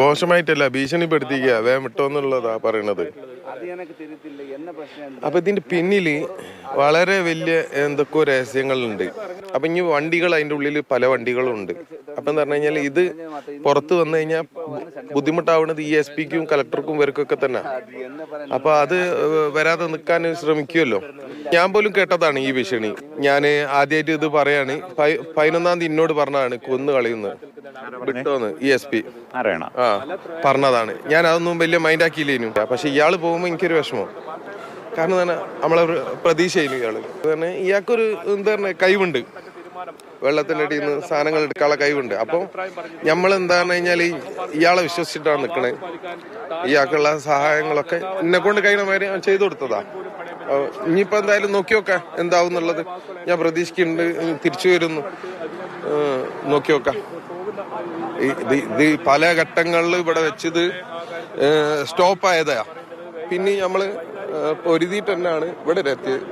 മോശമായിട്ടല്ല, ഭീഷണിപ്പെടുത്തിക്കുക, വേഗം വിട്ടോന്നുള്ളതാ പറയണത്. അപ്പൊ ഇതിന്റെ പിന്നില് വളരെ വലിയ എന്തൊക്കെയോ രഹസ്യങ്ങളുണ്ട്. അപ്പൊ ഇനി വണ്ടികൾ അതിന്റെ ഉള്ളിൽ പല വണ്ടികളും ഉണ്ട്. അപ്പൊ എന്ന് പറഞ്ഞു കഴിഞ്ഞാൽ ഇത് പുറത്ത് വന്നു കഴിഞ്ഞാൽ ബുദ്ധിമുട്ടാവുന്നത് ഈ എസ് പിക്കും കളക്ടർക്കും ഇവർക്കൊക്കെ തന്നെ. അപ്പൊ അത് വരാതെ നിൽക്കാൻ ശ്രമിക്കുമല്ലോ. ഞാൻ പോലും കേട്ടതാണ് ഈ ഭീഷണി. ഞാൻ ആദ്യമായിട്ട് ഇത് പറയാണ്. 11-ാം തീയതി എന്നോട് പറഞ്ഞതാണ് കൊന്നു കളയുന്നത് വിട്ടോന്ന് ഈ എസ് പി പറഞ്ഞതാണ്. ഞാൻ അതൊന്നും വലിയ മൈൻഡ് ആക്കിയില്ലേനു. പക്ഷെ ഇയാള് പോകുമ്പോ എനിക്കൊരു വിഷമം. കാരണം തന്നെ നമ്മളെ പ്രതീക്ഷയില്ല ഇയാള്. ഇയാൾക്കൊരു എന്താ പറഞ്ഞ കഴിവുണ്ട്, വെള്ളത്തിന്റെ അടിയിൽ നിന്ന് സാധനങ്ങൾ എടുക്കാനുള്ള കഴിവുണ്ട്. അപ്പൊ നമ്മൾ എന്താന്ന് കഴിഞ്ഞാല് ഇയാളെ വിശ്വസിച്ചിട്ടാണ് നിക്കണേ. ഇയാൾക്കുള്ള സഹായങ്ങളൊക്കെ എന്നെ കൊണ്ട് കഴിയുന്ന മാതിരി ഞാൻ ചെയ്തു കൊടുത്തതാ. ഇനിയിപ്പോ എന്തായാലും നോക്കി നോക്കാം എന്താവും എന്നുള്ളത്. ഞാൻ പ്രതീക്ഷിക്കുന്നുണ്ട് തിരിച്ചു വരുന്നു. നോക്കി നോക്കാം. ഇത് പല ഘട്ടങ്ങളിൽ ഇവിടെ വെച്ചത് സ്റ്റോപ്പ് ആയതാ. പിന്നെ നമ്മള് പൊരുതിയിട്ട് തന്നെയാണ് ഇവിടെ എത്തിയത്.